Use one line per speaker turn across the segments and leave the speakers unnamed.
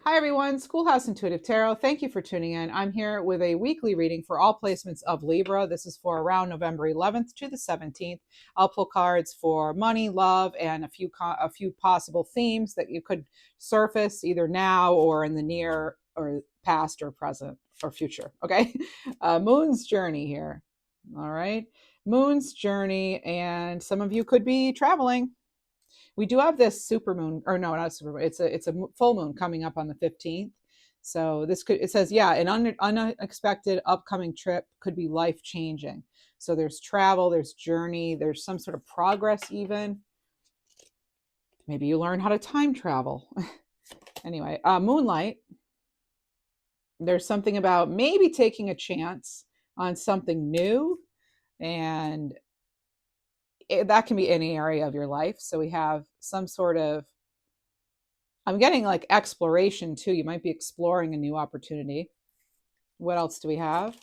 Hi everyone, Schoolhouse Intuitive Tarot. Thank you for tuning in. I'm here with a weekly reading for all placements of Libra. This is for around November 11th to the 17th. I'll pull cards for money, love, and a few possible themes that you could surface either now or in the near or past or present or future. Okay, Moon's journey here. All right, Moon's journey, and some of you could be traveling. We do have this super moon, or no, not super moon. It's a full moon coming up on the 15th. So this could, it says, yeah, an unexpected upcoming trip could be life changing. So there's travel, there's journey, there's some sort of progress even. Maybe you learn how to time travel. Anyway, moonlight. There's something about maybe taking a chance on something new, and that can be any area of your life. So we have some sort of, I'm getting like exploration too. You might be exploring a new opportunity. What else do we have?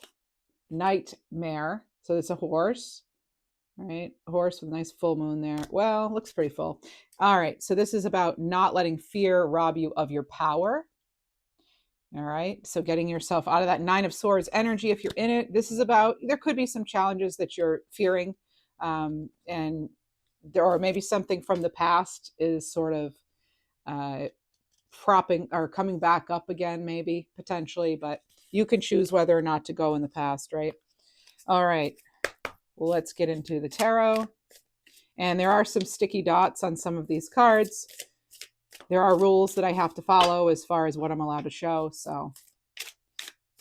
Nightmare. So it's a horse, right? A horse with a nice full moon there. Well, looks pretty full. All right. So this is about not letting fear rob you of your power. All right. So getting yourself out of that Nine of Swords energy if you're in it. This is about, there could be some challenges that you're fearing. And there, or maybe something from the past is sort of propping or coming back up again, maybe potentially, but you can choose whether or not to go in the past, right? All right, well, let's get into the tarot. And there are some sticky dots on some of these cards. There are rules that I have to follow as far as what I'm allowed to show. So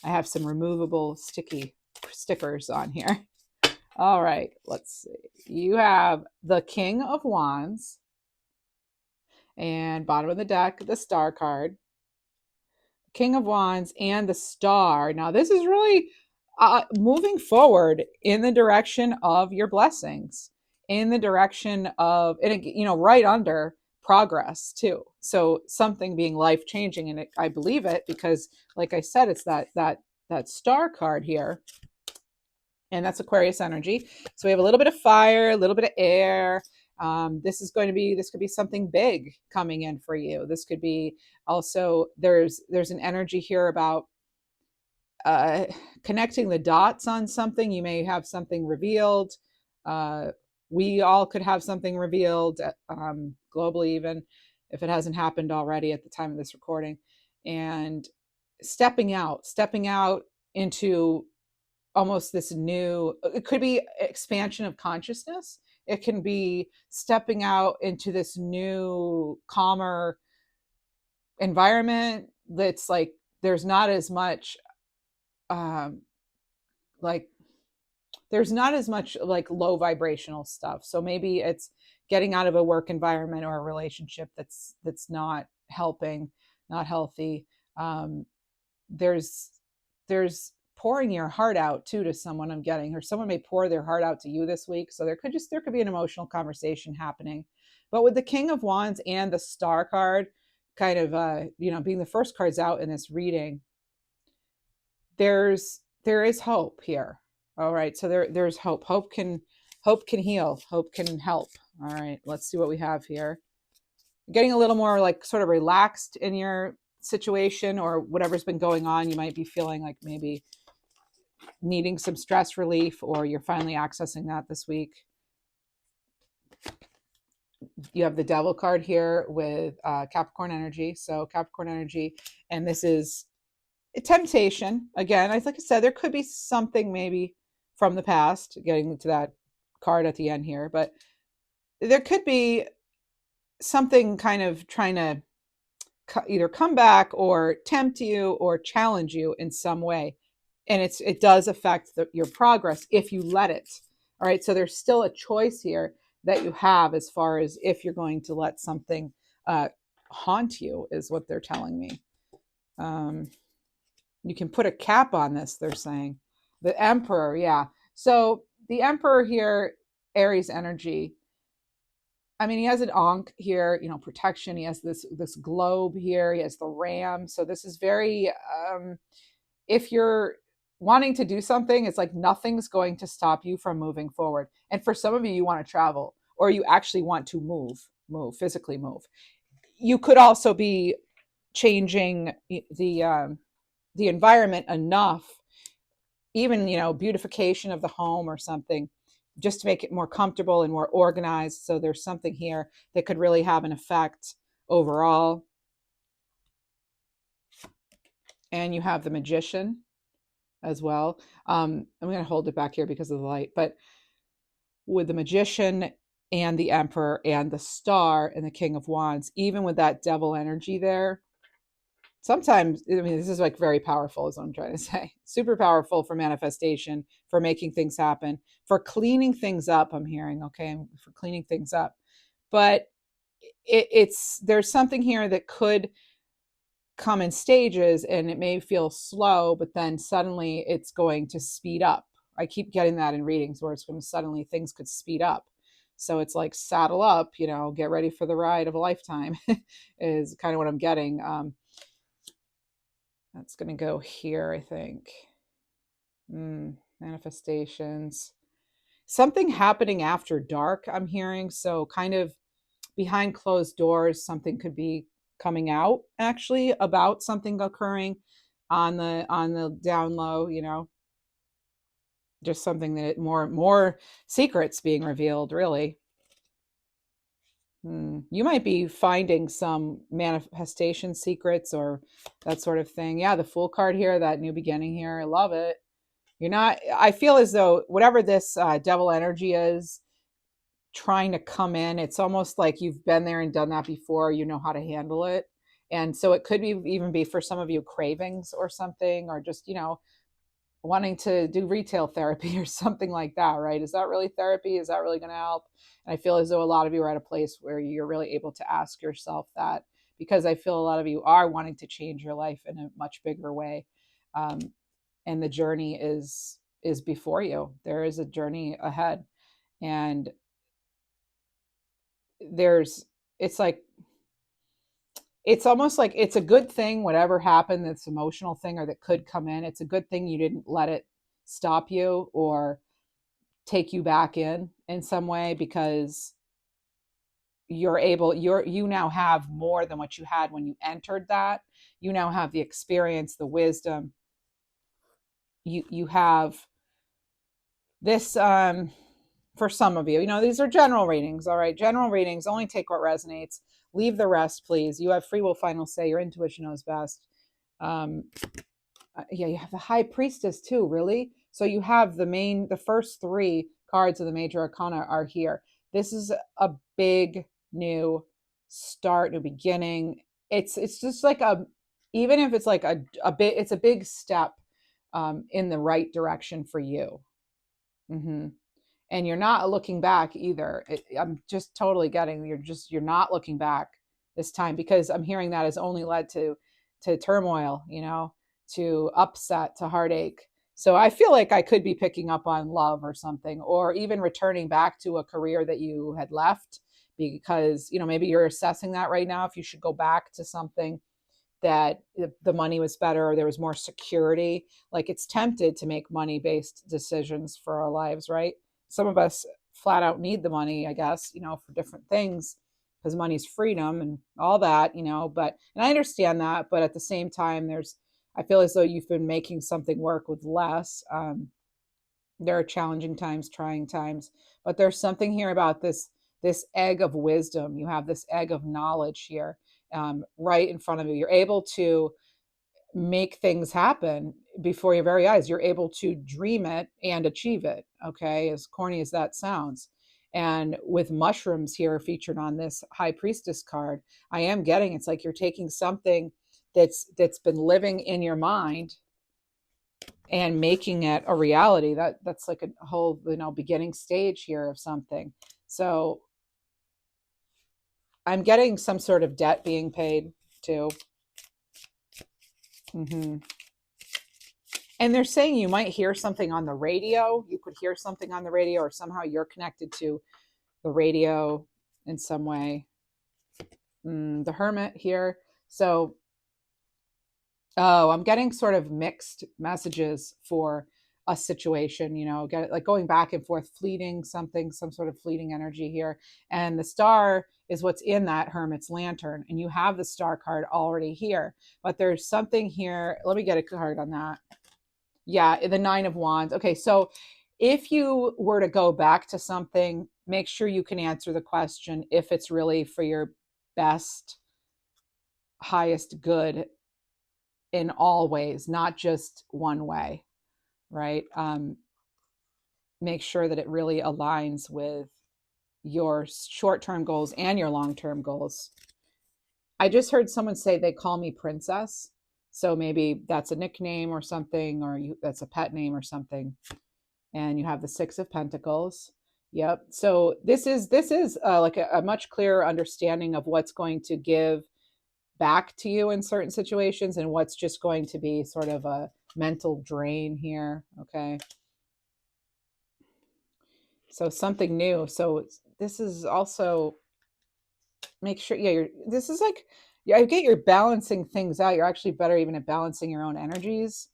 I have some removable sticky stickers on here. All right, let's see. You have the King of Wands, and bottom of the deck, the Star card. King of Wands and the Star. Now, this is really moving forward in the direction of your blessings, in the direction of, and right under progress too. So something being life changing, and I believe it because, like I said, it's that Star card here, and that's Aquarius energy. So we have a little bit of fire, a little bit of air. This could be something big coming in for you. This could be also, there's an energy here about connecting the dots on something. You may have something revealed. We all could have something revealed globally, even if it hasn't happened already at the time of this recording. And stepping out into almost this new, it could be expansion of consciousness. It can be stepping out into this new calmer environment that's like there's not as much like there's not as much like low vibrational stuff. So maybe it's getting out of a work environment or a relationship that's not helping, not healthy. There's pouring your heart out too to someone, I'm getting, or someone may pour their heart out to you this week. So there could be an emotional conversation happening. But with the King of Wands and the Star card kind of being the first cards out in this reading, there is hope here. All right, so there's hope. Hope can heal. Hope can help. All right, let's see what we have here. Getting a little more like sort of relaxed in your situation or whatever's been going on. You might be feeling like maybe needing some stress relief, or you're finally accessing that this week. You have the Devil card here with Capricorn energy. So Capricorn energy, and this is a temptation. Again, like I said, there could be something maybe from the past, getting to that card at the end here, but there could be something kind of trying to either come back or tempt you or challenge you in some way. And it does affect your progress if you let it. All right, so there's still a choice here that you have as far as if you're going to let something haunt you, is what they're telling me. You can put a cap on this, they're saying. The Emperor, yeah. So the Emperor here, Aries energy. I mean, he has an Ankh here, protection. He has this globe here. He has the ram. So this is very, if you're wanting to do something, it's like nothing's going to stop you from moving forward. And for some of you, you want to travel, or you actually want to physically move. You could also be changing the environment enough, even, beautification of the home or something, just to make it more comfortable and more organized. So there's something here that could really have an effect overall. And you have the Magician as well. I'm going to hold it back here because of the light, but with the Magician and the Emperor and the Star and the King of Wands, even with that devil energy there, sometimes, I mean, this is like very powerful, is what I'm trying to say. Super powerful for manifestation, for making things happen, for cleaning things up. I'm hearing, okay, for cleaning things up. But it's there's something here that could come in stages, and it may feel slow, but then suddenly it's going to speed up. I keep getting that in readings where it's going to suddenly things could speed up. So it's like saddle up, get ready for the ride of a lifetime is kind of what I'm getting. That's going to go here, I think. Manifestations. Something happening after dark, I'm hearing. So kind of behind closed doors, something could be coming out actually about something occurring on the down low, just something that more secrets being revealed, really. You might be finding some manifestation secrets or that sort of thing. Yeah, the Fool card here, that new beginning here, I love it. You're not, I feel as though whatever this devil energy is trying to come in, it's almost like you've been there and done that before, you know how to handle it. And so it could be even be for some of you cravings or something, or just, wanting to do retail therapy or something like that, right? Is that really therapy? Is that really going to help? And I feel as though a lot of you are at a place where you're really able to ask yourself that, because I feel a lot of you are wanting to change your life in a much bigger way. Um, and the journey is before you. There is a journey ahead. And there's it's like it's almost like it's a good thing, whatever happened, that's emotional thing or that could come in, it's a good thing you didn't let it stop you or take you back in some way, because you now have more than what you had when you entered that. You now have the experience, the wisdom. You have this, for some of you, these are general readings. All right, general readings, only take what resonates, leave the rest, please. You have free will, final say. Your intuition knows best. um yeah, you have the High Priestess too, really. So you have the first three cards of the major arcana are here. This is a big new start, new beginning. It's just like even if it's like a bit, it's a big step in the right direction for you. hmm and you're not looking back either. I'm just totally getting you're not looking back this time, because I'm hearing that has only led to turmoil, to upset, to heartache. So I feel like I could be picking up on love or something, or even returning back to a career that you had left, because maybe you're assessing that right now, if you should go back to something that the money was better or there was more security. Like, it's tempted to make money based decisions for our lives, right? Some of us flat out need the money, I guess, for different things, because money's freedom and all that, but, and I understand that, but at the same time, I feel as though you've been making something work with less. There are challenging times, trying times, but there's something here about this egg of wisdom. You have this egg of knowledge here, right in front of you. You're able to make things happen before your very eyes. You're able to dream it and achieve it. Okay, as corny as that sounds. And with mushrooms here featured on this High Priestess card, I am getting, it's like you're taking something that's been living in your mind and making it a reality. That's like a whole, beginning stage here of something. So I'm getting some sort of debt being paid too. hmm And they're saying you might hear something on the radio. You could hear something on the radio, or somehow you're connected to the radio in some way. The Hermit here. So, oh, I'm getting sort of mixed messages for a situation, get like going back and forth, fleeting something, some sort of fleeting energy here. And the star is what's in that Hermit's lantern. And you have the star card already here, but there's something here. Let me get a card on that. Yeah, the Nine of Wands. Okay, so if you were to go back to something, make sure you can answer the question if it's really for your best, highest good in all ways, not just one way, right? Make sure that it really aligns with your short-term goals and your long-term goals. I just heard someone say they call me princess. So maybe that's a nickname or something, or that's a pet name or something. And you have the Six of Pentacles. Yep. So this is like a much clearer understanding of what's going to give back to you in certain situations and what's just going to be sort of a mental drain here. Okay. So something new. So this is also, make sure, yeah, this is like, yeah, I get you're balancing things out. You're actually better even at balancing your own energies,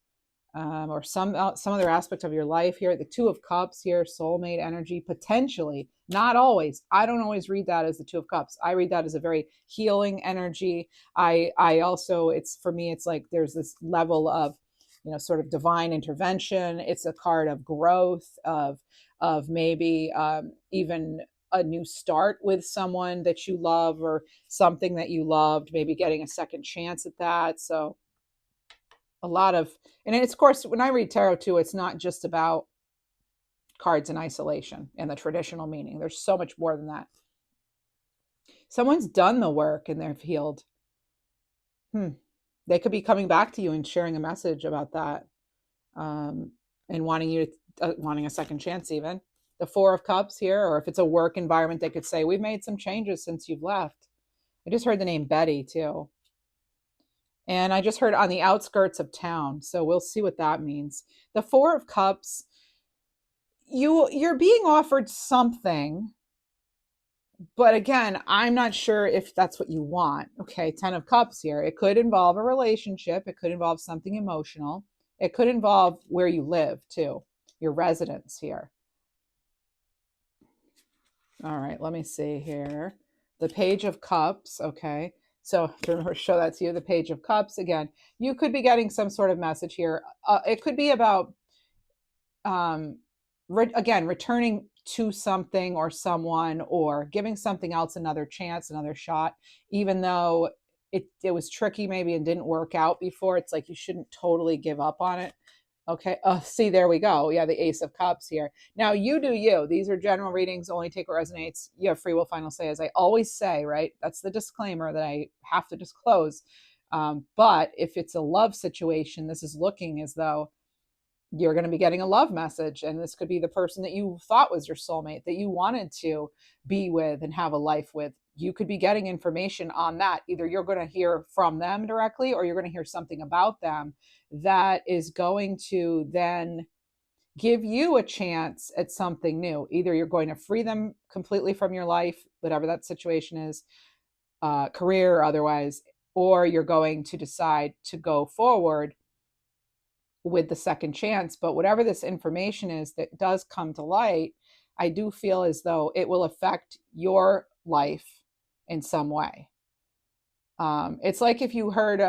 or some other aspect of your life here. The Two of Cups here, soulmate energy, potentially, not always. I don't always read that as the Two of Cups. I read that as a very healing energy. I also, it's, for me, it's like there's this level of, sort of divine intervention. It's a card of growth, of maybe even a new start with someone that you love, or something that you loved, maybe getting a second chance at that. So a lot of, and it's, of course, when I read tarot too, it's not just about cards in isolation and the traditional meaning. There's so much more than that. Someone's done the work and they've healed. They could be coming back to you and sharing a message about that, and wanting you to, wanting a second chance even. The Four of Cups here, or if it's a work environment, they could say, we've made some changes since you've left. I just heard the name Betty too. And I just heard on the outskirts of town. So we'll see what that means. The Four of Cups, you're being offered something, but again, I'm not sure if that's what you want. Okay, Ten of Cups here. It could involve a relationship. It could involve something emotional. It could involve where you live too, your residence here. All right, let me see here. The Page of Cups, okay. So to show that to you, the Page of Cups, again, you could be getting some sort of message here. It could be about, again, returning to something or someone, or giving something else another chance, another shot, even though it was tricky maybe and didn't work out before. It's like you shouldn't totally give up on it. Okay. Oh, see, there we go. Yeah, the Ace of Cups here. Now, you do you. These are general readings. Only take what resonates. You have free will, final say, as I always say, right? That's the disclaimer that I have to disclose. But if it's a love situation, this is looking as though you're going to be getting a love message. And this could be the person that you thought was your soulmate, that you wanted to be with and have a life with. You could be getting information on that. Either you're going to hear from them directly, or you're going to hear something about them that is going to then give you a chance at something new. Either you're going to free them completely from your life, whatever that situation is, career or otherwise, or you're going to decide to go forward with the second chance. But whatever this information is that does come to light, I do feel as though it will affect your life in some way. It's like if you heard,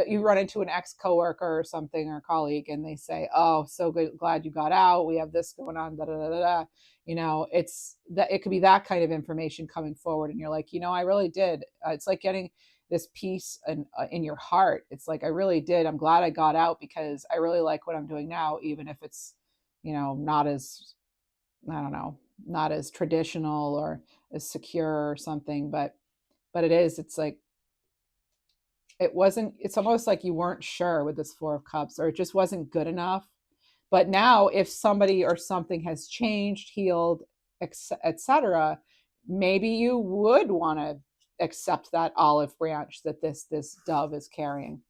you run into an ex-coworker or something, or colleague, and they say, oh, so good, glad you got out, we have this going on, da da da da. It's that, it could be that kind of information coming forward, and you're like, I really did. It's like getting this peace in your heart. It's like, I really did. I'm glad I got out, because I really like what I'm doing now, even if it's, not as, I don't know, not as traditional or as secure or something, but it is. It's like, it's almost like you weren't sure with this Four of Cups, or it just wasn't good enough. But now, if somebody or something has changed, healed, etc., maybe you would want to accept that olive branch that this dove is carrying.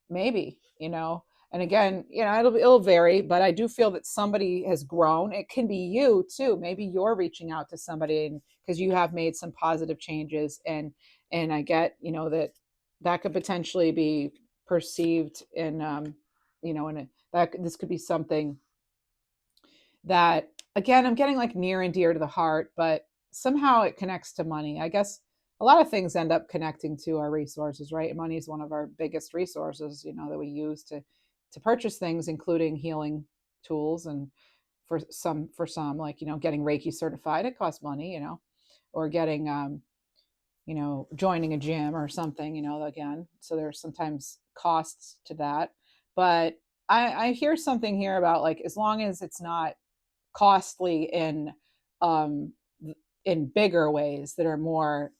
Maybe, and again, it'll vary, but I do feel that somebody has grown. It can be you too. Maybe you're reaching out to somebody because you have made some positive changes, and I get, that could potentially be perceived in, in that this could be something that, again, I'm getting like near and dear to the heart, but somehow it connects to money. I guess a lot of things end up connecting to our resources, right? Money is one of our biggest resources, that we use to purchase things, including healing tools. And for some, like, getting Reiki certified, it costs money, or getting joining a gym or something, again. So there's sometimes costs to that. But I hear something here about, like, as long as it's not costly um, in bigger ways that are more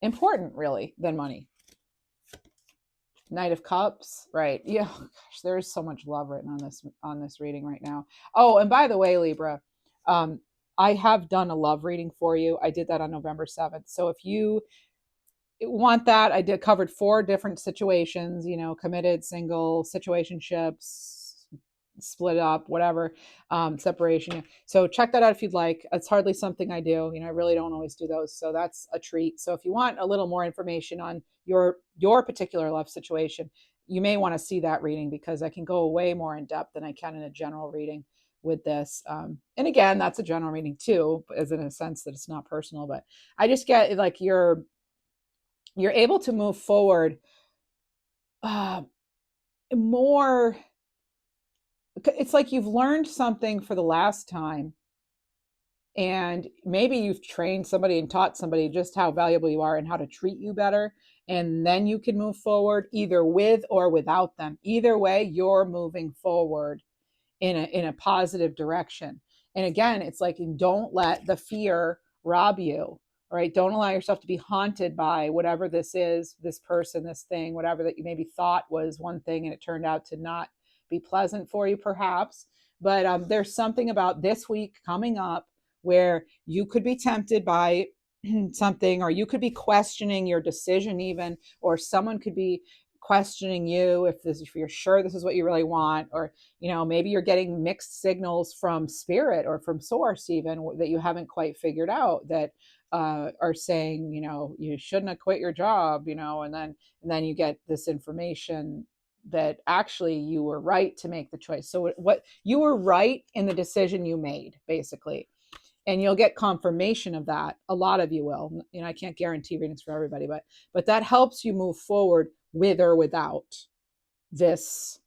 important, really, than money. Knight of Cups, right? Yeah, gosh, there's so much love written on this reading right now. Oh, and by the way, Libra, um, I have done a love reading for you. I did that on November 7th. So if you want that, I did covered 4 different situations, committed, single, situationships, split up, whatever, separation. So check that out if you'd like. It's hardly something I do. I really don't always do those. So that's a treat. So if you want a little more information on your particular love situation, you may want to see that reading, because I can go way more in depth than I can in a general reading with this. And again, that's a general reading too, as in a sense that it's not personal, but I just get like you're able to move forward more. It's like you've learned something for the last time, and maybe you've trained somebody and taught somebody just how valuable you are and how to treat you better, and then you can move forward either with or without them. Either way, you're moving forward in a positive direction. And again, it's like, don't let the fear rob you. Right? Don't allow yourself to be haunted by whatever this is, this person, this thing, whatever that you maybe thought was one thing and it turned out to not be pleasant for you, perhaps. But there's something about this week coming up where you could be tempted by something, or you could be questioning your decision even, or someone could be questioning you if you're sure this is what you really want, or maybe you're getting mixed signals from spirit or from source even that you haven't quite figured out, that are saying, you shouldn't have quit your job, and then you get this information that actually you were right to make the choice. So what you were right in the decision you made, basically. And you'll get confirmation of that. A lot of you will. I can't guarantee readings for everybody, but that helps you move forward with or without this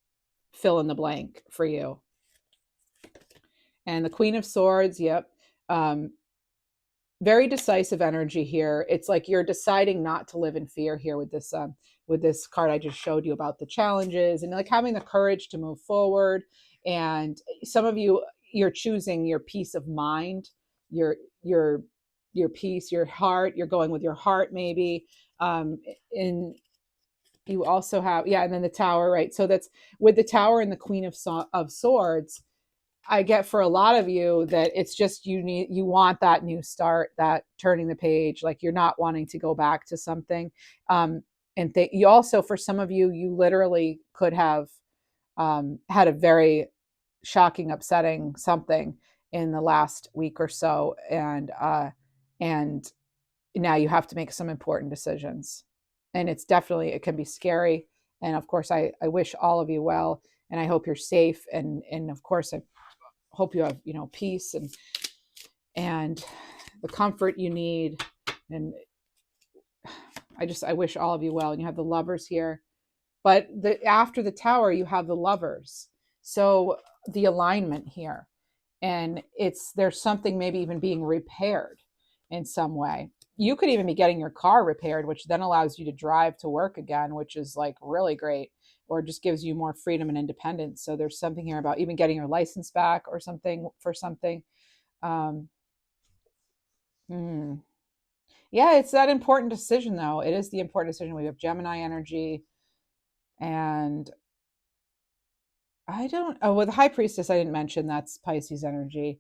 fill in the blank for you. And the Queen of Swords, yep. Very decisive energy here. It's like you're deciding not to live in fear here with this card I just showed you about the challenges, and like having the courage to move forward. And some of you, you're choosing your peace of mind, your peace, your heart. You're going with your heart, maybe. And you also have, yeah, and then the Tower, right? So that's with the Tower and the Queen of Swords. I get for a lot of you that it's just you want that new start, that turning the page, like you're not wanting to go back to something. And you also, for some of you, you literally could have had a very shocking, upsetting something in the last week or so, and now you have to make some important decisions, and it can be scary. And of course, I wish all of you well, and I hope you're safe, and of course, I hope you have peace and the comfort you need. And I wish all of you well. And you have the Lovers here, but after the Tower you have the Lovers. So the alignment here, and there's something maybe even being repaired in some way. You could even be getting your car repaired, which then allows you to drive to work again, which is like really great, or just gives you more freedom and independence. So there's something here about even getting your license back or something for something. Yeah, it's that important decision, though. It is the important decision. We have Gemini energy, and with the High Priestess, I didn't mention that's Pisces energy.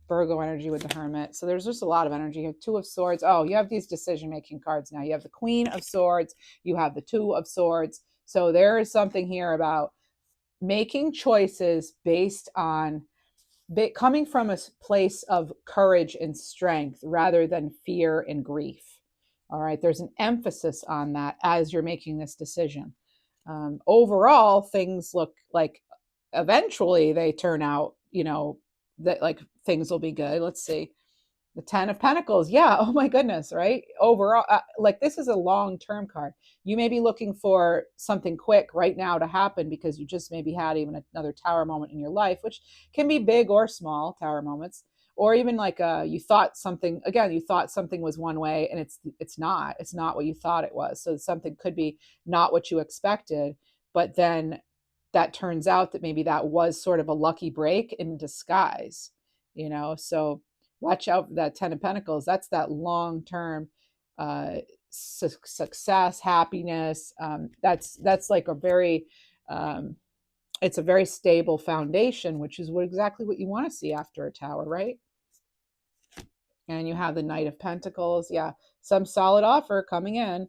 Virgo energy with the Hermit. So there's just a lot of energy here. Two of Swords. Oh, you have these decision-making cards now. You have the Queen of Swords. You have the Two of Swords. So there is something here about making choices based on coming from a place of courage and strength rather than fear and grief. All right. There's an emphasis on that as you're making this decision. Overall, things look like eventually they turn out, that like things will be good. Let's see. The 10 of Pentacles. Yeah. Oh my goodness. Right. Overall, like this is a long-term card. You may be looking for something quick right now to happen because you just maybe had even another tower moment in your life, which can be big or small tower moments, or even like you thought something, again, you thought something was one way and it's not what you thought it was. So something could be not what you expected, but then that turns out that maybe that was sort of a lucky break in disguise, so watch out for that 10 of Pentacles. That's that long term success, happiness. That's like a very it's a very stable foundation, which is exactly what you want to see after a tower, right? And you have the Knight of Pentacles. Yeah, some solid offer coming in.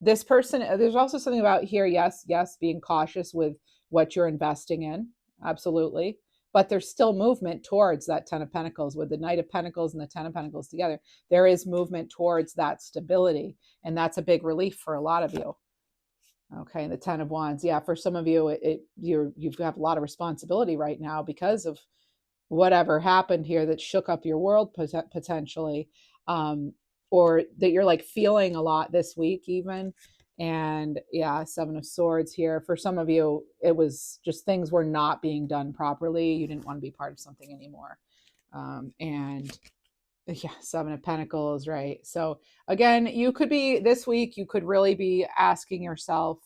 This person, there's also something about here, yes, being cautious with what you're investing in, absolutely, but there's still movement towards that 10 of Pentacles. With the Knight of Pentacles and the 10 of Pentacles together, there is movement towards that stability, and that's a big relief for a lot of you. Okay, and the 10 of Wands, yeah, for some of you, you have a lot of responsibility right now because of whatever happened here that shook up your world potentially, or that you're like feeling a lot this week even. And yeah, 7 of Swords here. For some of you, it was just things were not being done properly. You didn't want to be part of something anymore. And yeah, 7 of Pentacles, right? So again, you could be this week, you could really be asking yourself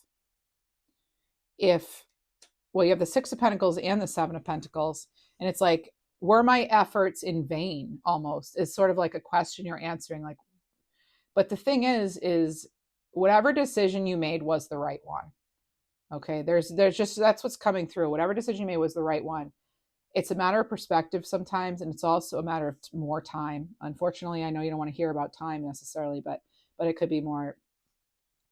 if, well, you have the 6 of Pentacles and the 7 of Pentacles, and it's like, were my efforts in vain? Almost is sort of like a question you're answering. Like, but the thing is whatever decision you made was the right one. Okay, there's just, that's what's coming through. Whatever decision you made was the right one. It's a matter of perspective sometimes, and it's also a matter of more time. Unfortunately, I know you don't want to hear about time necessarily, but it could be more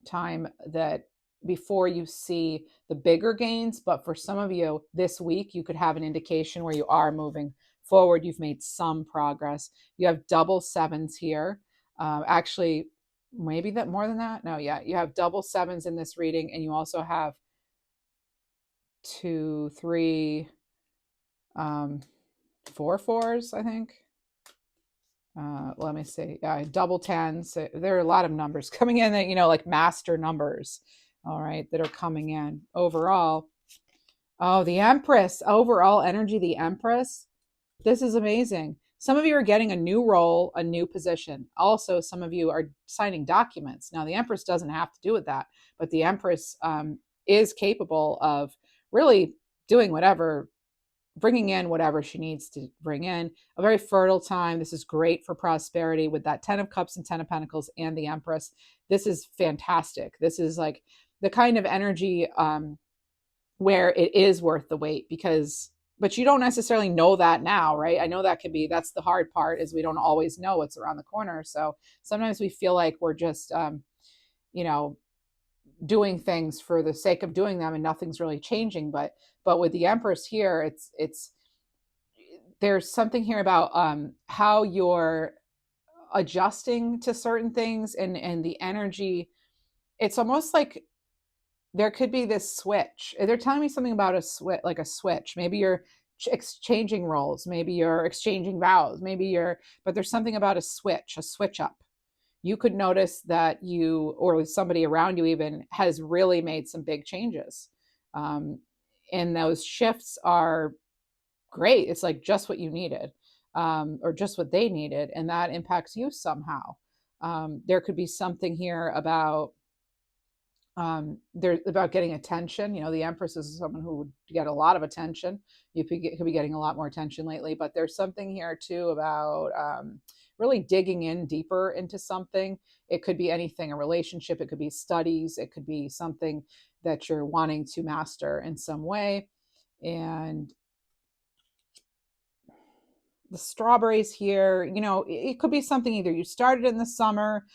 time that before you see the bigger gains. But for some of you this week, you could have an indication where you are moving forward. You've made some progress. You have double sevens here. Actually, maybe that more than that. No, yeah, you have double sevens in this reading, and you also have 2, 3, 4 fours, I think. Let me see. Yeah, double tens. There are a lot of numbers coming in that, like master numbers, all right, that are coming in overall. Oh, the Empress, overall energy, the Empress. This is amazing. Some of you are getting a new role, a new position. Also, some of you are signing documents. Now, the Empress doesn't have to do with that, but the Empress is capable of really doing whatever, bringing in whatever she needs to bring in. A very fertile time. This is great for prosperity with that 10 of Cups and 10 of Pentacles and the Empress. This is fantastic. This is like the kind of energy where it is worth the wait, but you don't necessarily know that now, right? I know that's the hard part, is we don't always know what's around the corner. So sometimes we feel like we're just, doing things for the sake of doing them and nothing's really changing. But with the Empress here, it's there's something here about how you're adjusting to certain things, and the energy. It's almost like there could be this switch. They're telling me something about a switch, like a switch. Maybe you're exchanging roles, maybe you're exchanging vows, but there's something about a switch up. You could notice that you, or somebody around you even, has really made some big changes. And those shifts are great. It's like just what you needed, or just what they needed. And that impacts you somehow. There could be something here about, there's about getting attention. The Empress is someone who would get a lot of attention. You could be getting a lot more attention lately, but there's something here too about really digging in deeper into something. It could be anything, a relationship, it could be studies, it could be something that you're wanting to master in some way. And the strawberries here, it could be something either you started in the summer,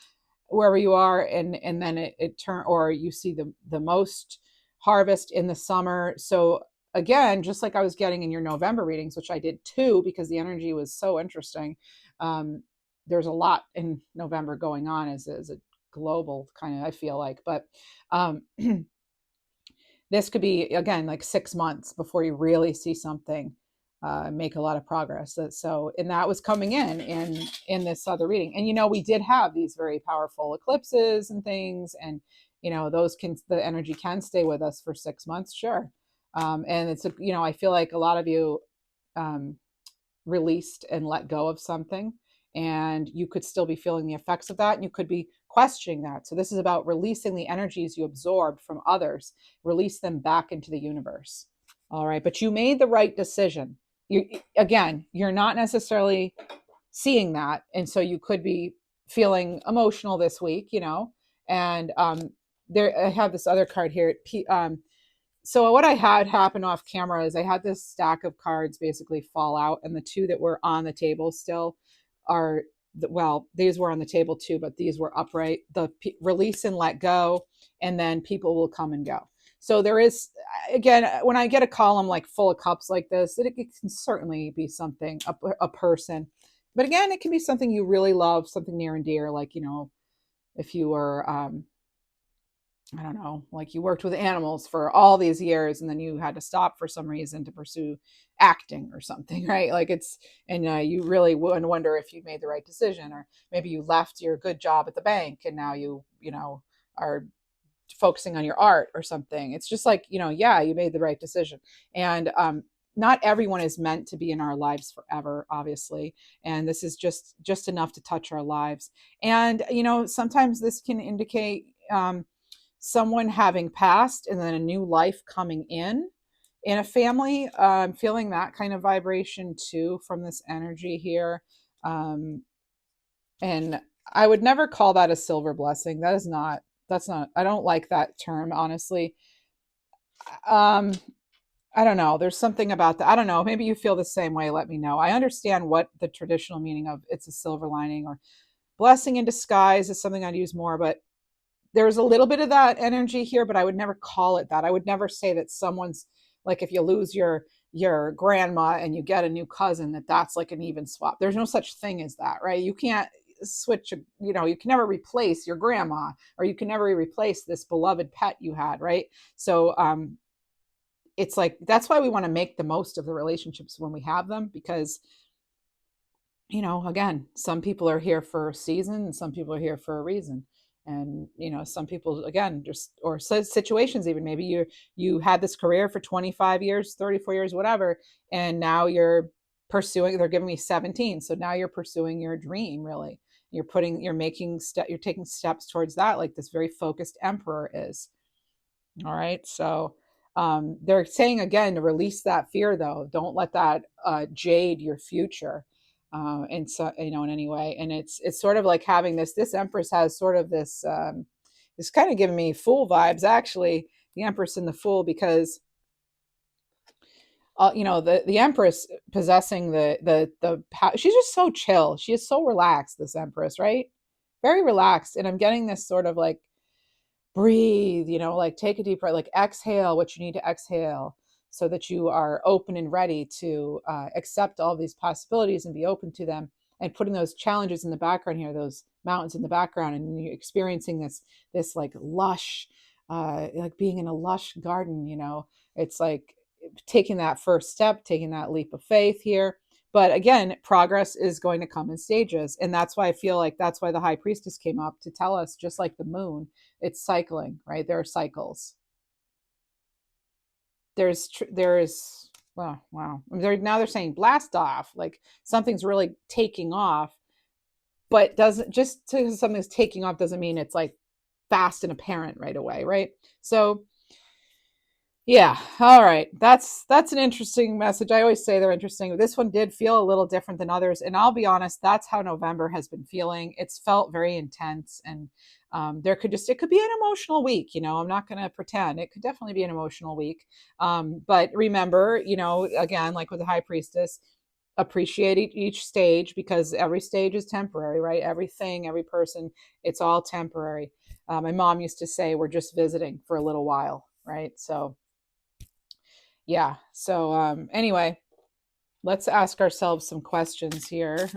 wherever you are, and then it turn, or you see the most harvest in the summer. So again, just like I was getting in your November readings, which I did too because the energy was so interesting. There's a lot in November going on as a global kind of, I feel like, but this could be, again, like 6 months before you really see something make a lot of progress. So, and that was coming in this other reading. And, we did have these very powerful eclipses and things. And, the energy can stay with us for 6 months. Sure. And I feel like a lot of you um, released and let go of something, and you could still be feeling the effects of that, and you could be questioning that. So this is about releasing the energies you absorbed from others, release them back into the universe. All right, but you made the right decision. You're not necessarily seeing that, and so you could be feeling emotional this week, and there I have this other card here. So what I had happen off camera is I had this stack of cards basically fall out, and the two that were on the table still are, well, these were on the table too, but these were upright. The release and let go, and then people will come and go. So there is, again, when I get a column like full of cups like this, it can certainly be something, a person. But again, it can be something you really love, something near and dear, like, if you were, I don't know, like you worked with animals for all these years and then you had to stop for some reason to pursue acting or something, right? Like and you really wonder if you made the right decision, or maybe you left your good job at the bank and now are focusing on your art or something. It's just like, yeah, you made the right decision. And not everyone is meant to be in our lives forever, obviously. And this is just enough to touch our lives. And, sometimes this can indicate, someone having passed and then a new life coming in a family. Feeling that kind of vibration too from this energy here. And I would never call that a silver blessing. That's not, I don't like that term, honestly. um I don't know, there's something about that. I don't know, maybe you feel the same way. Let me know. I understand what the traditional meaning of it's a silver lining or blessing in disguise is something I'd use more, but there's a little bit of that energy here, but I would never call it that. I would never say that someone's, like, if you lose your grandma and you get a new cousin, that's like an even swap. There's no such thing as that, right? You can't switch, you can never replace your grandma, or you can never replace this beloved pet you had, right? So it's like, that's why we want to make the most of the relationships when we have them, because again, some people are here for a season and some people are here for a reason. And some people, again, just, or situations, even maybe you had this career for 25 years, 34 years, whatever, and now you're pursuing, they're giving me 17, so now you're pursuing your dream, really. You're taking steps towards that, like this very focused emperor is. All right, so they're saying again to release that fear, though. Don't let that jade your future, and so, in any way. And it's sort of like having this Empress has sort of this kind of giving me Fool vibes, actually, the Empress and the Fool, because the Empress possessing she's just so chill. She is so relaxed, this Empress, right? Very relaxed, and I'm getting this sort of like, breathe, like take a deep breath, like exhale what you need to exhale, so that you are open and ready to accept all these possibilities and be open to them, and putting those challenges in the background here, those mountains in the background, and you're experiencing this like lush, like being in a lush garden. It's like taking that first step, taking that leap of faith here. But again, progress is going to come in stages. And that's why I feel like that's why the High Priestess came up to tell us, just like the moon, it's cycling, right? There are cycles. There's well, wow. Now they're saying blast off, like something's really taking off, but doesn't, just because something's taking off doesn't mean it's like fast and apparent right away, right? So yeah, all right. That's an interesting message. I always say they're interesting. This one did feel a little different than others, and I'll be honest, that's how November has been feeling. It's felt very intense, and it could be an emotional week. I'm not going to pretend. It could definitely be an emotional week. But remember, again, like with the High Priestess, appreciate each stage, because every stage is temporary, right? Everything, every person, it's all temporary. My mom used to say, we're just visiting for a little while, right? So yeah. So anyway, let's ask ourselves some questions here.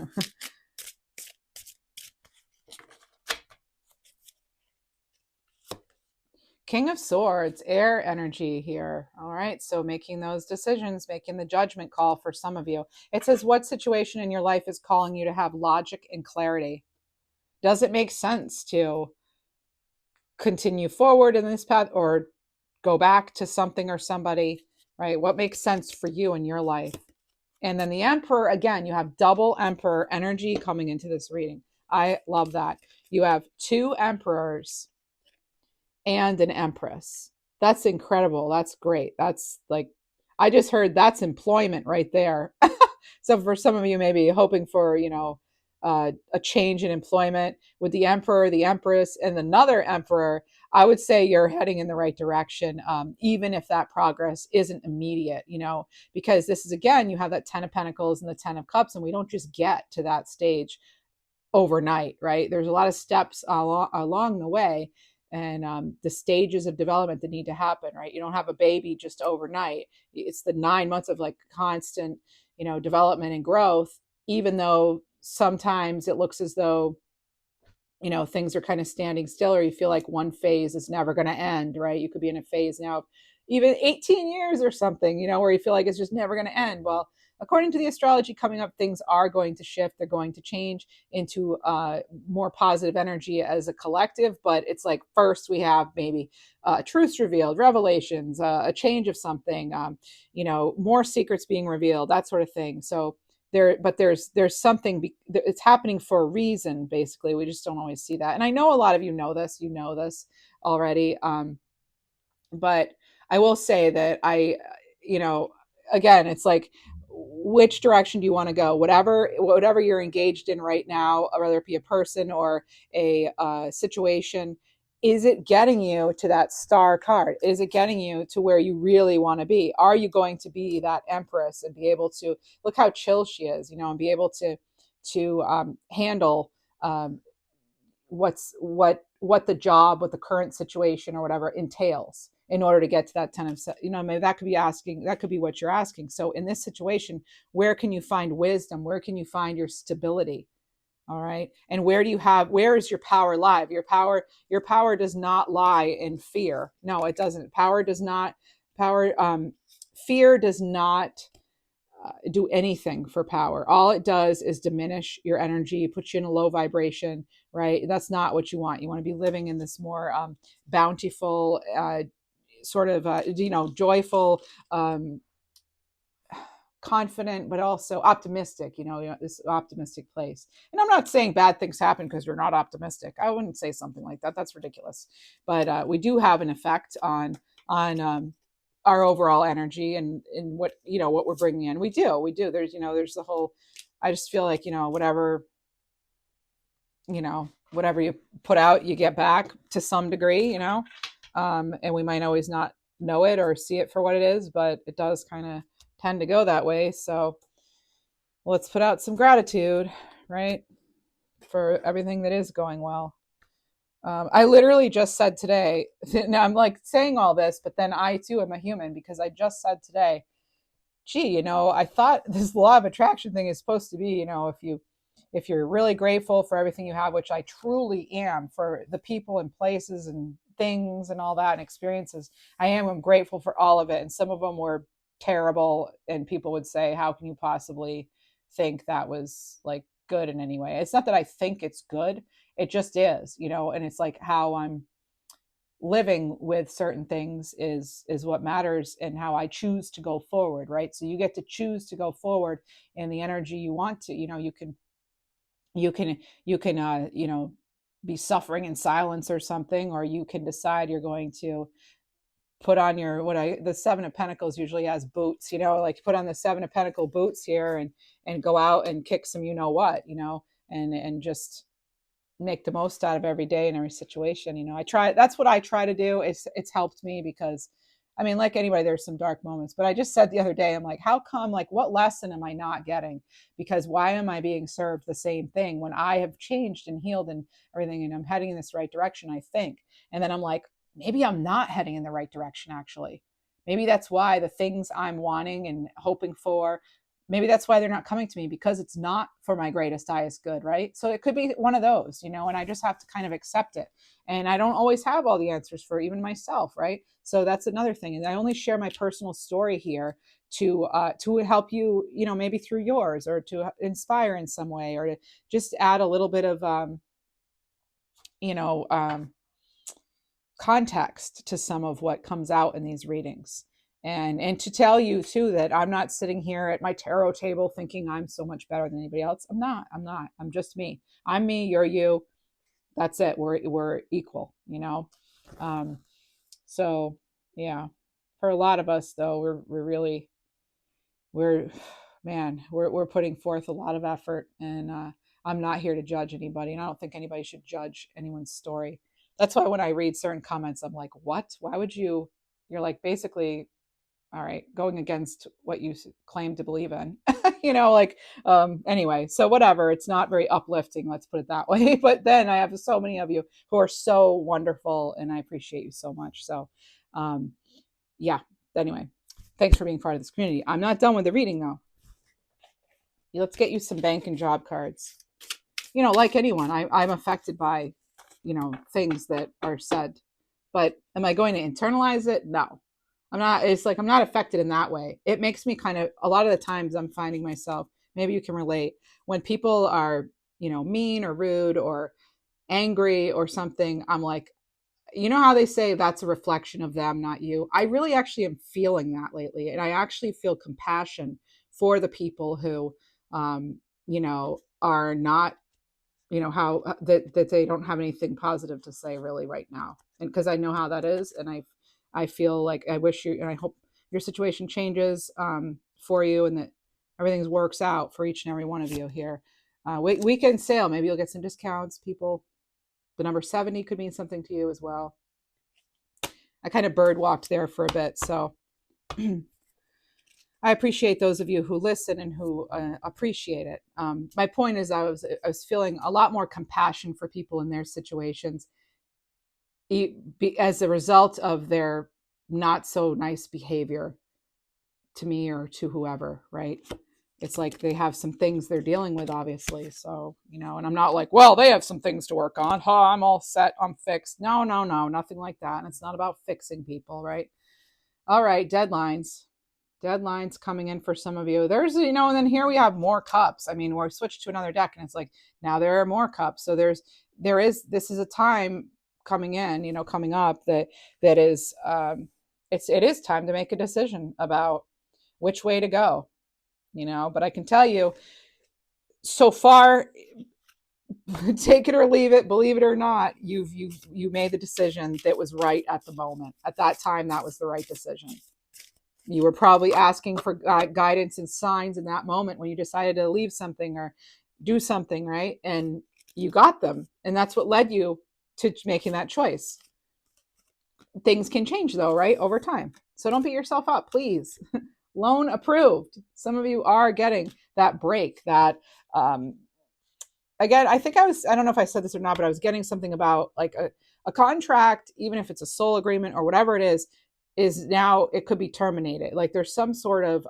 King of Swords, air energy here. All right. So making those decisions, making the judgment call for some of you. It says, what situation in your life is calling you to have logic and clarity? Does it make sense to continue forward in this path or go back to something or somebody, right? What makes sense for you in your life? And then the Emperor, again, you have double Emperor energy coming into this reading. I love that. You have two Emperors and an Empress. That's incredible. That's great. That's like, I just heard that's employment right there. So for some of you, maybe hoping for, a change in employment with the Emperor, the Empress, and another Emperor, I would say you're heading in the right direction, even if that progress isn't immediate, because this is, again, you have that 10 of Pentacles and the 10 of Cups, and we don't just get to that stage overnight, right? There's a lot of steps along the way, and the stages of development that need to happen, right? You don't have a baby just overnight. It's the 9 months of like constant, development and growth, even though sometimes it looks as though, things are kind of standing still, or you feel like one phase is never going to end, right? You could be in a phase now of even 18 years or something, where you feel like it's just never going to end. Well, according to the astrology coming up, things are going to shift. They're going to change into more positive energy as a collective. But it's like, first we have maybe truths revealed, revelations, a change of something, more secrets being revealed, that sort of thing. So there's something, it's happening for a reason. Basically, we just don't always see that. And I know a lot of you know this already. But I will say that again, it's like, which direction do you want to go? Whatever you're engaged in right now, whether it be a person or a situation, is it getting you to that star card? Is it getting you to where you really want to be? Are you going to be that Empress and be able to look how chill she is, and be able to handle what the job, what the current situation or whatever entails in order to get to that 10 of, maybe that could be what you're asking. So in this situation, where can you find wisdom? Where can you find your stability? All right. And where is your power live? Your power does not lie in fear. No, it doesn't. Fear does not do anything for power. All it does is diminish your energy, put you in a low vibration, right? That's not what you want. You want to be living in this more bountiful, sort of, joyful, confident, but also optimistic, this optimistic place. And I'm not saying bad things happen because you're not optimistic. I wouldn't say something like that. That's ridiculous. But we do have an effect on our overall energy and what we're bringing in. We do. There's the whole. I just feel like whatever you put out, you get back to some degree. And we might always not know it or see it for what it is, but it does kind of tend to go that way. So let's put out some gratitude, right, for everything that is going well. I literally just said today, now I'm like saying all this, but then I too am a human, because I just said today, gee, I thought this law of attraction thing is supposed to be, if you're really grateful for everything you have, which I truly am, for the people and places and things and all that and experiences, I'm grateful for all of it. And some of them were terrible, and people would say, how can you possibly think that was like good in any way? It's not that I think it's good, it just is, and it's like how I'm living with certain things is what matters, and how I choose to go forward, right? So you get to choose to go forward in the energy you want to. You can be suffering in silence or something, or you can decide you're going to put on the 7 of Pentacles usually has boots, like put on the 7 of Pentacle boots here and go out and kick some, and just make the most out of every day and every situation. That's what I try to do. It's helped me, because like anybody, there's some dark moments, but I just said the other day, I'm like, how come, like, what lesson am I not getting? Because why am I being served the same thing when I have changed and healed and everything, and I'm heading in this right direction, I think. And then I'm like, maybe I'm not heading in the right direction, actually. Maybe that's why the things I'm wanting and hoping for, maybe that's why they're not coming to me, because it's not for my greatest highest good, right? So it could be one of those, and I just have to kind of accept it. And I don't always have all the answers for even myself, right? So that's another thing. And I only share my personal story here to help you, maybe through yours, or to inspire in some way, or to just add a little bit of you know context to some of what comes out in these readings. And to tell you too that I'm not sitting here at my tarot table thinking I'm so much better than anybody else. I'm not. I'm just me. I'm me, you're you. That's it. We're equal, um so yeah, for a lot of us though, we're really, we're man, we're putting forth a lot of effort. And I'm not here to judge anybody, and I don't think anybody should judge anyone's story. That's why when I read certain comments, I'm like, what? Why would you're like, basically, all right, going against what you claim to believe in. Anyway, so whatever, it's not very uplifting, let's put it that way. But then I have so many of you who are so wonderful, and I appreciate you so much. So um yeah, anyway, thanks for being part of this community. I'm not done with the reading though. Let's get you some bank and job cards. Like anyone, I'm affected by things that are said, but am I going to internalize it? No, I'm not. It's like I'm not affected in that way. It makes me kind of, a lot of the times I'm finding myself, maybe you can relate, when people are mean or rude or angry or something. I'm like, how they say that's a reflection of them, not you. I really actually am feeling that lately, and I actually feel compassion for the people who are not, how that they don't have anything positive to say really right now. And because I know how that is, and I feel like I wish you, and I hope your situation changes for you, and that everything works out for each and every one of you here. Weekend sale, maybe you'll get some discounts, people. The number 70 could mean something to you as well. I kind of bird walked there for a bit, so I appreciate those of you who listen and who appreciate it. My point is, I was feeling a lot more compassion for people in their situations as a result of their not so nice behavior to me or to whoever, right? It's like they have some things they're dealing with, obviously. So, and I'm not like, well, they have some things to work on. I'm all set. I'm fixed. No, nothing like that. And it's not about fixing people, right? All right, deadlines. Deadlines coming in for some of you. There's, and then here we have more cups. I mean, we're switched to another deck, and it's like, now there are more cups. So this is a time coming in, coming up that is, it is time to make a decision about which way to go. But I can tell you, so far, take it or leave it, believe it or not, you made the decision that was right at the moment. At that time, that was the right decision. You were probably asking for guidance and signs in that moment when you decided to leave something or do something, right? And you got them, and that's what led you to making that choice. Things can change though, right, over time. So don't beat yourself up, please. Loan approved. Some of you are getting that break, that again, I don't know if I said this or not, but I was getting something about like a contract, even if it's a soul agreement or whatever it is now, it could be terminated. Like there's some sort of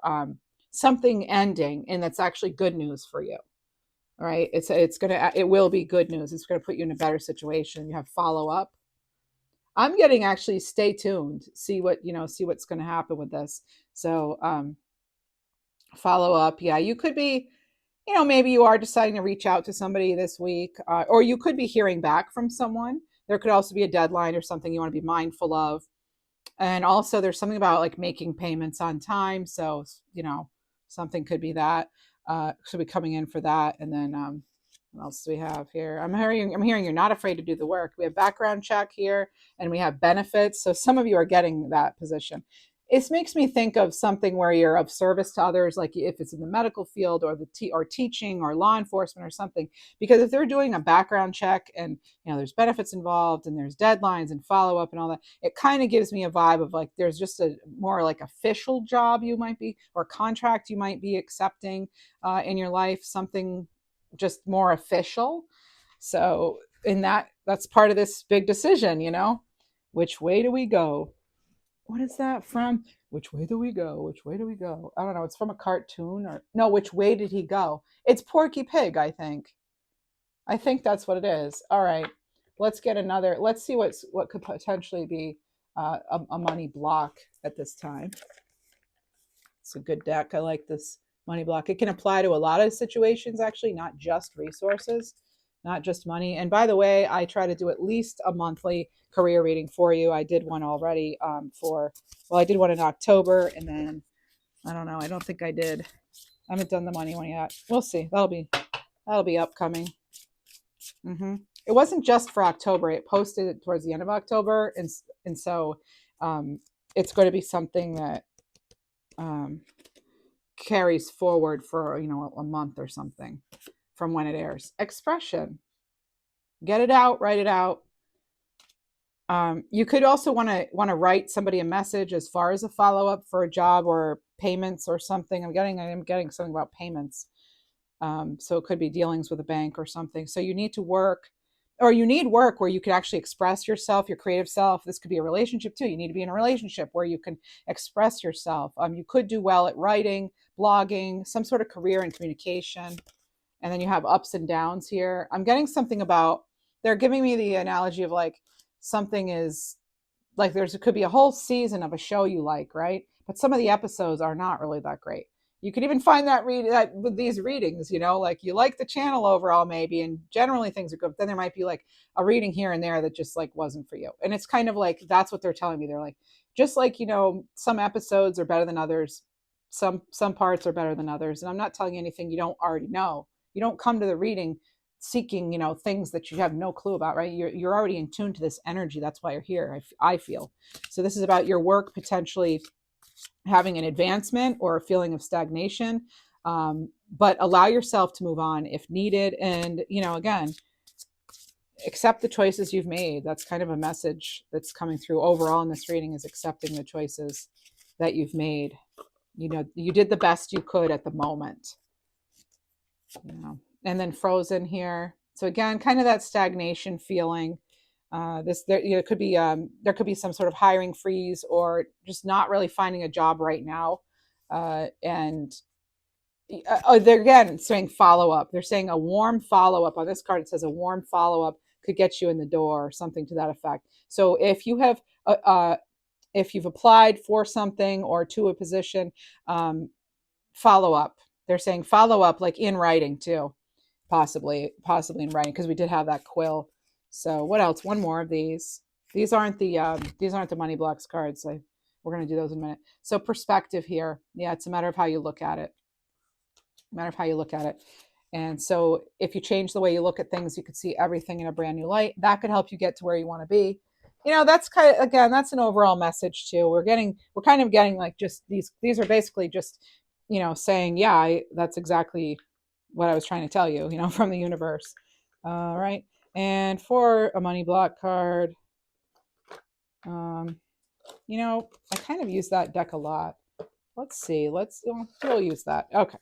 something ending, and that's actually good news for you. All right. It will be good news. It's going to put you in a better situation. You have follow up. I'm getting, actually, stay tuned, see what's going to happen with this. So follow up. Yeah, you could be, maybe you are deciding to reach out to somebody this week, or you could be hearing back from someone. There could also be a deadline or something you want to be mindful of. And also there's something about like making payments on time. So, something could be that, should be coming in for that. And then what else do we have here? I'm hearing you're not afraid to do the work. We have background check here, and we have benefits. So some of you are getting that position. It makes me think of something where you're of service to others, like if it's in the medical field or or teaching or law enforcement or something. Because if they're doing a background check and there's benefits involved and there's deadlines and follow up and all that, it kind of gives me a vibe of like there's just a more like official job you might be, or contract you might be accepting in your life, something just more official. So that's part of this big decision, which way do we go? what is that from? Which way do we go? Which way do we go? I don't know. It's from a cartoon or no, which way did he go? It's Porky Pig, I think. I think that's what it is. All right. Let's get another. Let's see what could potentially be a money block at this time. It's a good deck. I like this money block. It can apply to a lot of situations, actually, not just resources, not just money. And by the way, I try to do at least a monthly career reading for you. I did one already I did one in October, and then I don't know. I don't think I did. I haven't done the money one yet. We'll see. That'll be upcoming. It wasn't just for October. It posted it towards the end of October, and so it's going to be something that carries forward for a month or something from when it airs. Expression, get it out, write it out. You could also want to write somebody a message as far as a follow up for a job or payments or something. I'm getting something about payments. So it could be dealings with a bank or something. So you need to work, or you need work where you can actually express yourself, your creative self. This could be a relationship too. You need to be in a relationship where you can express yourself. You could do well at writing, blogging, some sort of career in communication. And then you have ups and downs here. I'm getting something about, they're giving me the analogy of like something is like it could be a whole season of a show you like, right? But some of the episodes are not really that great. You could even find that with these readings, like you like the channel overall maybe, and generally things are good. But then there might be like a reading here and there that just like wasn't for you. And it's kind of like that's what they're telling me. They're like, just like some episodes are better than others, some parts are better than others. And I'm not telling you anything you don't already know. You don't come to the reading seeking things that you have no clue about, right? You're already in tune to this energy. That's why you're here. I feel so. This is about your work potentially having an advancement or a feeling of stagnation, but allow yourself to move on if needed. And again, accept the choices you've made. That's kind of a message that's coming through overall in this reading, is accepting the choices that you've made. You did the best you could at the moment. And then Frozen here. So again, kind of that stagnation feeling. There could be some sort of hiring freeze or just not really finding a job right now. And they're again saying follow up. They're saying a warm follow up on this card. It says a warm follow up could get you in the door or something to that effect. So if you have if you've applied for something or to a position, follow up. They're saying follow up like in writing too. Possibly in writing, because we did have that quill. So what else? One more of these. These aren't the money blocks cards. We're going to do those in a minute. So perspective here. Yeah, it's a matter of how you look at it. And so if you change the way you look at things, you could see everything in a brand new light. That could help you get to where you want to be. That's kind of, again, that's an overall message too. We're kind of getting like just these are basically just, saying, yeah, that's exactly what I was trying to tell you, from the universe. All right. And for a money block card, I kind of use that deck a lot. Let's see. We'll use that. Okay.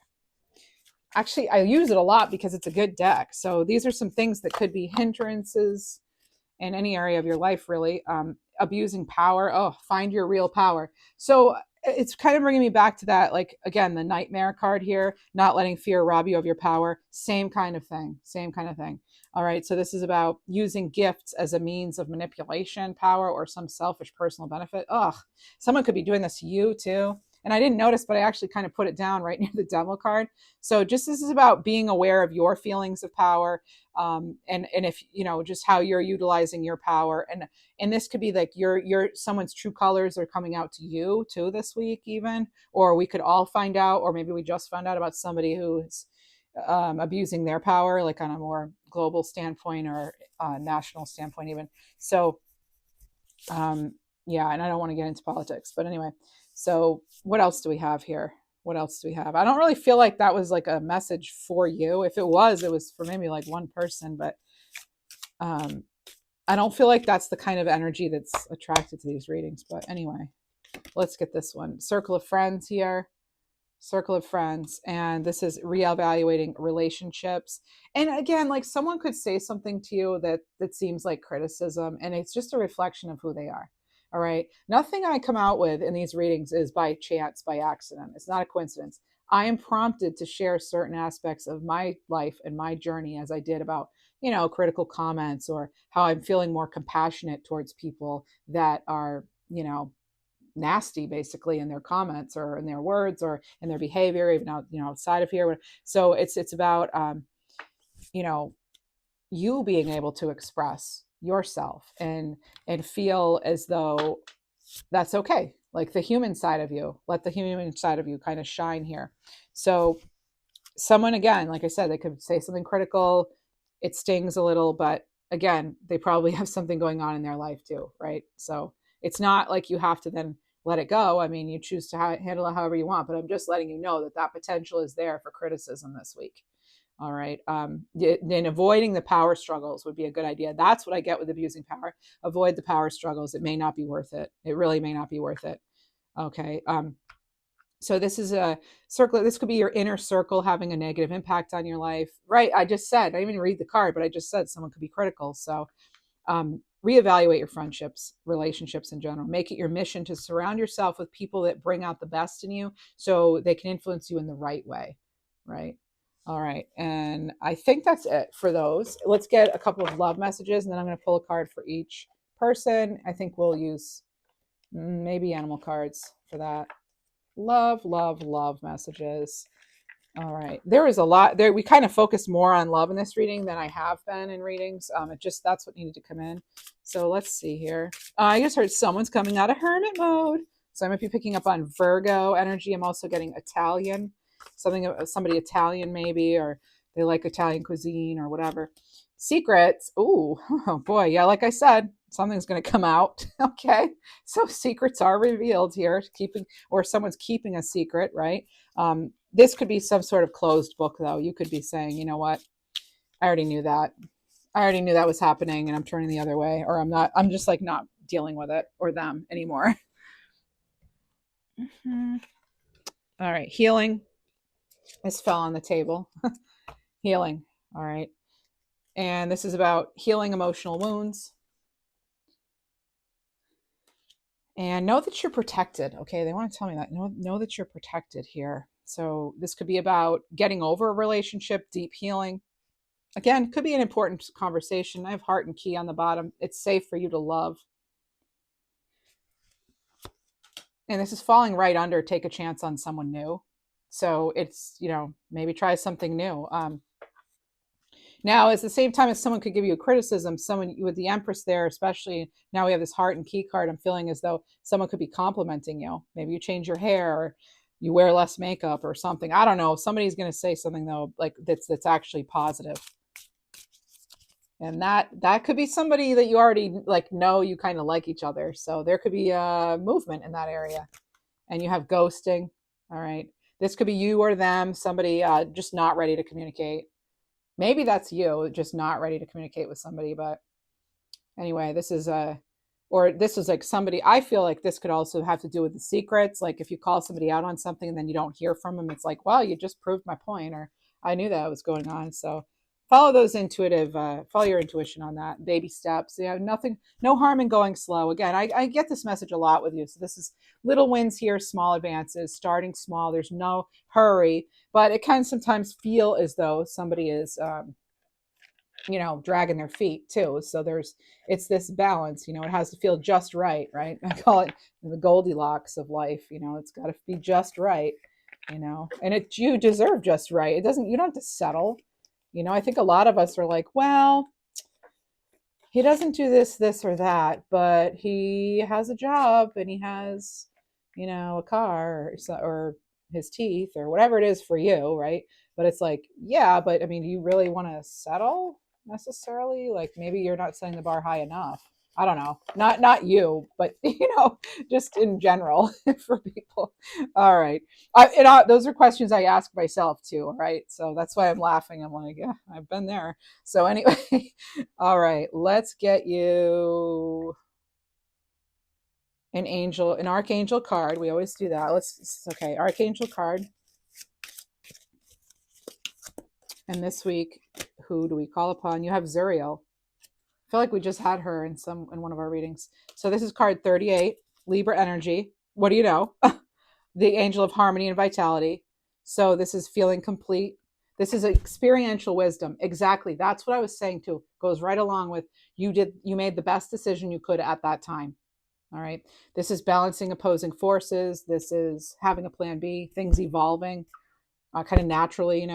Actually, I use it a lot because it's a good deck. So these are some things that could be hindrances in any area of your life, really. Abusing power. Oh, find your real power. So it's kind of bringing me back to that, like, again, the nightmare card here, not letting fear rob you of your power. Same kind of thing. All right. So this is about using gifts as a means of manipulation, power, or some selfish personal benefit. Ugh, someone could be doing this to you too. And I didn't notice, but I actually kind of put it down right near the demo card. So just this is about being aware of your feelings of power, and if just how you're utilizing your power, and this could be like your someone's true colors are coming out to you too this week, even, or we could all find out, or maybe we just found out about somebody who's abusing their power, like on a more global standpoint or national standpoint, even. So, yeah, and I don't want to get into politics, but anyway. So what else do we have here? I don't really feel like that was like a message for you. If it was for maybe like one person, but I don't feel like that's the kind of energy that's attracted to these readings. But anyway, let's get this one. Circle of Friends here. And this is reevaluating relationships. And again, like someone could say something to you that seems like criticism, and it's just a reflection of who they are. All right. Nothing I come out with in these readings is by chance, by accident. It's not a coincidence. I am prompted to share certain aspects of my life and my journey, as I did about, critical comments, or how I'm feeling more compassionate towards people that are, nasty basically in their comments or in their words or in their behavior, even out, outside of here. So it's about, you know, you being able to express yourself and feel as though that's okay. Like the human side of you, let the human side of you kind of shine here. So someone, again, like I said, they could say something critical. It stings a little, but again, they probably have something going on in their life too, right? So it's not like you have to then let it go. I mean, you choose to handle it however you want, but I'm just letting you know that that potential is there for criticism this week. All right. Then avoiding the power struggles would be a good idea. That's what I get with abusing power. Avoid the power struggles. It may not be worth it. It really may not be worth it. Okay. So this is a circle. This could be your inner circle having a negative impact on your life, right? I just said, I didn't even read the card, but I just said someone could be critical. So reevaluate your friendships, relationships in general. Make it your mission to surround yourself with people that bring out the best in you so they can influence you in the right way, right? All right. And I think that's it for those. Let's get a couple of love messages, and then I'm going to pull a card for each person. I think we'll use maybe animal cards for that. Love, love, love messages. All right. There is a lot there. We kind of focused more on love in this reading than I have been in readings. It just, that's what needed to come in. So let's see here. I just heard someone's coming out of hermit mode. So I might be picking up on Virgo energy. I'm also getting Italian, somebody Italian maybe, or they like Italian cuisine or whatever. Secrets. Ooh, oh boy. Yeah, like I said, something's going to come out. Okay. So secrets are revealed here, or someone's keeping a secret, right? This could be some sort of closed book, though. You could be saying, you know what? I already knew that. I already knew that was happening, and I'm turning the other way, or I'm just like not dealing with it or them anymore. Mm-hmm. All right. Healing. This fell on the table. Healing. All right. And this is about healing emotional wounds. And know that you're protected. Okay. They want to tell me that. Know that you're protected here. So this could be about getting over a relationship, deep healing. Again, could be an important conversation. I have heart and key on the bottom. It's safe for you to love. And this is falling right under take a chance on someone new. So it's, maybe try something new. Now, at the same time as someone could give you a criticism, someone with the Empress there, especially now we have this heart and key card, I'm feeling as though someone could be complimenting you. Maybe you change your hair, or you wear less makeup or something. I don't know. Somebody's going to say something, though, like that's actually positive. And that could be somebody that you already know, you kind of like each other. So there could be a movement in that area. And you have ghosting. All right. This could be you or them, somebody just not ready to communicate. Maybe that's you, just not ready to communicate with somebody. But anyway, this is like somebody, I feel like this could also have to do with the secrets. Like if you call somebody out on something and then you don't hear from them, it's like, well, you just proved my point, or I knew that was going on. So follow your intuition on that. Baby steps. No harm in going slow. Again, I get this message a lot with you. So this is little wins here, small advances, starting small. There's no hurry, but it can sometimes feel as though somebody is, dragging their feet too. So it's this balance, it has to feel just right, right? I call it the Goldilocks of life. It's got to be just right, and you deserve just right. You don't have to settle. I think a lot of us are like, well, he doesn't do this or that, but he has a job and he has, a car, or his teeth, or whatever it is for you, right? But it's like, yeah, but I mean, do you really want to settle necessarily? Like maybe you're not setting the bar high enough. I don't know. Not you, but just in general for people. All right. Those are questions I ask myself too. Right. So that's why I'm laughing. I'm like, yeah, I've been there. So anyway, all right, let's get you an archangel card. We always do that. Okay, archangel card. And this week, who do we call upon? You have Zuriel. I feel like we just had her in one of our readings. So this is card 38, Libra energy. What do you know? The angel of harmony and vitality. So this is feeling complete. This is experiential wisdom. Exactly. That's what I was saying too. Goes right along with you made the best decision you could at that time. All right. This is balancing opposing forces. This is having a plan B, things evolving kind of naturally,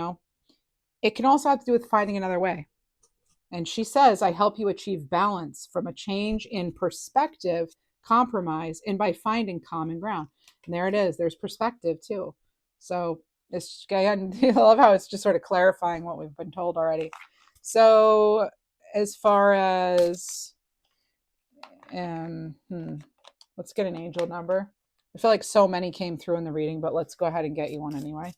It can also have to do with finding another way. And she says, I help you achieve balance from a change in perspective, compromise, and by finding common ground. And there it is. There's perspective too. So it's, again, I love how it's just sort of clarifying what we've been told already. So as far as, let's get an angel number. I feel like so many came through in the reading, but let's go ahead and get you one anyway.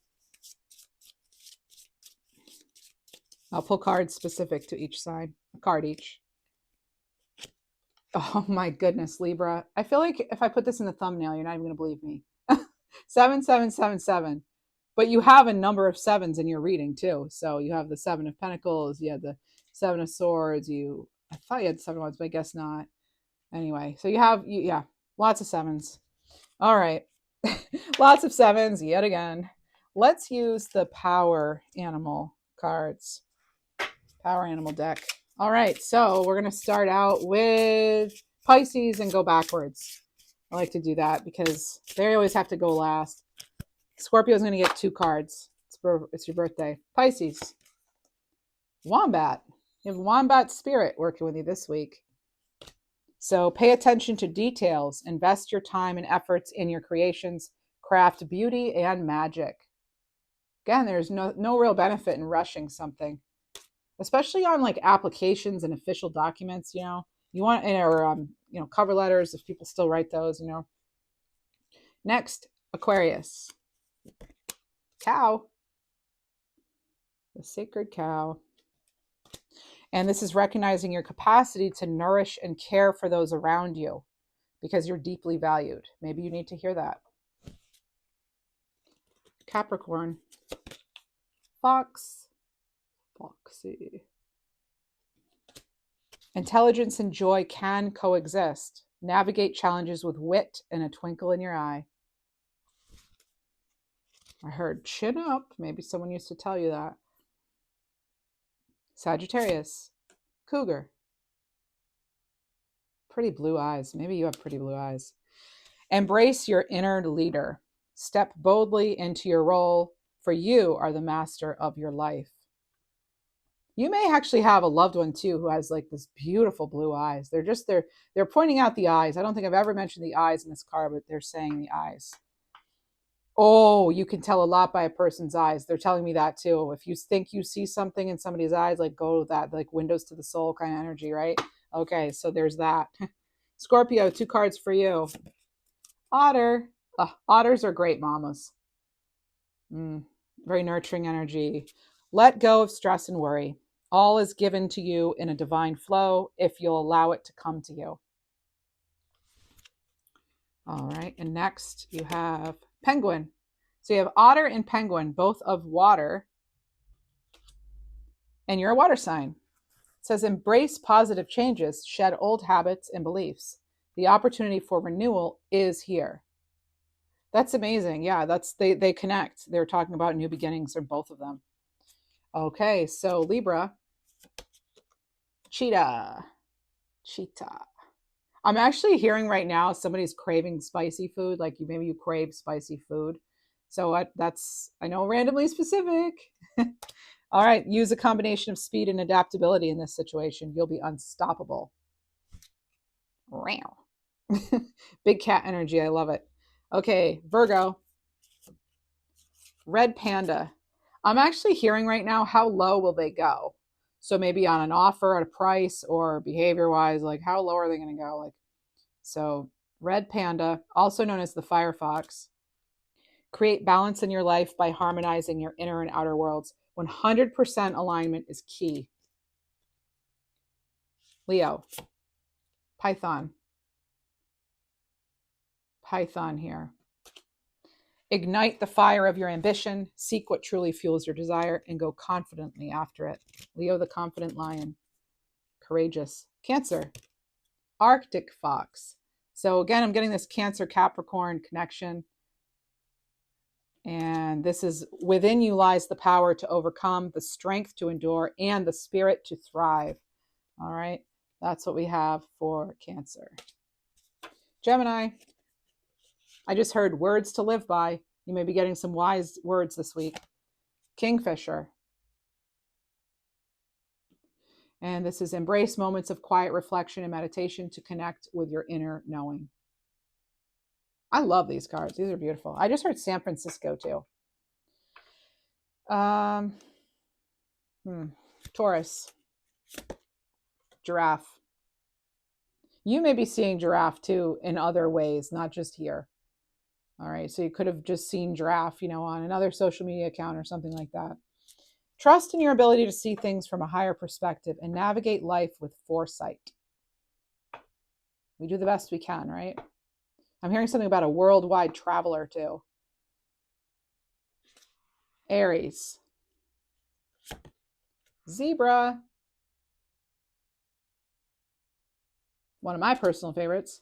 I'll pull cards specific to each sign, a card each. Oh my goodness, Libra. I feel like if I put this in the thumbnail, you're not even going to believe me. 7777. But you have a number of sevens in your reading too. So you have the Seven of Pentacles, you have the Seven of Swords, I thought you had 7 of Wands, but I guess not. Anyway, so you have, lots of sevens. All right. Lots of sevens yet again. Let's use the power animal cards. Power animal deck. All right, so we're going to start out with Pisces and go backwards. I like to do that because they always have to go last. Scorpio's going to get 2 cards. It's your birthday. Pisces. Wombat. You have Wombat spirit working with you this week. So pay attention to details. Invest your time and efforts in your creations. Craft beauty and magic. Again, there's no real benefit in rushing something, especially on like applications and official documents. You want, or cover letters if people still write those. Next, Aquarius. Cow. The sacred cow. And this is recognizing your capacity to nourish and care for those around you because you're deeply valued. Maybe you need to hear that. Capricorn. Fox. Foxy. Intelligence and joy can coexist. Navigate challenges with wit and a twinkle in your eye. I heard chin up. Maybe someone used to tell you that. Sagittarius. Cougar. Pretty blue eyes. Maybe you have pretty blue eyes. Embrace your inner leader. Step boldly into your role, for you are the master of your life. You may actually have a loved one too who has like this beautiful blue eyes. They're pointing out the eyes. I don't think I've ever mentioned the eyes in this card, but they're saying the eyes. Oh, you can tell a lot by a person's eyes. They're telling me that too. If you think you see something in somebody's eyes, like go with that, like windows to the soul kind of energy, right? Okay, so there's that. Scorpio, 2 cards for you. Otter. Otters are great mamas. Very nurturing energy. Let go of stress and worry. All is given to you in a divine flow if you'll allow it to come to you. All right, and next you have Penguin. So you have Otter and Penguin, both of water, and you're a water sign. It says, embrace positive changes, shed old habits and beliefs. The opportunity for renewal is here. That's amazing. Yeah, they connect. They're talking about new beginnings for both of them. Okay, so Libra. Cheetah. I'm actually hearing right now somebody's craving spicy food. Like maybe you crave spicy food. So I know, randomly specific. All right, use a combination of speed and adaptability in this situation. You'll be unstoppable. Big cat energy. I love it. Okay, Virgo. Red panda. I'm actually hearing right now, how low will they go? So maybe on an offer at a price or behavior wise, like how low are they going to go? So red panda, also known as the firefox. Create balance in your life by harmonizing your inner and outer worlds. 100% alignment is key. Leo. Python here. Ignite the fire of your ambition, seek what truly fuels your desire, and go confidently after it. Leo, the confident lion. courageous. Cancer, Arctic fox. So again, I'm getting this Cancer Capricorn connection. And this is, within you lies the power to overcome, the strength to endure, and the spirit to thrive. All right. That's what we have for Cancer. Gemini, I just heard words to live by. You may be getting some wise words this week. Kingfisher. And this is embrace moments of quiet reflection and meditation to connect with your inner knowing. I love these cards. These are beautiful. I just heard San Francisco too. Taurus. Giraffe. You may be seeing giraffe too in other ways, not just here. All right. So you could have just seen giraffe, on another social media account or something like that. Trust in your ability to see things from a higher perspective and navigate life with foresight. We do the best we can, right? I'm hearing something about a worldwide traveler too. Aries. Zebra. One of my personal favorites.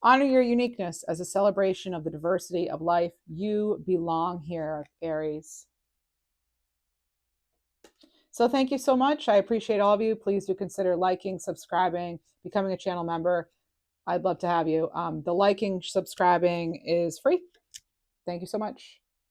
Honor your uniqueness as a celebration of the diversity of life. You belong here, Aries. So thank you so much. I appreciate all of you. Please do consider liking, subscribing, becoming a channel member. I'd love to have you. The liking, subscribing is free. Thank you so much.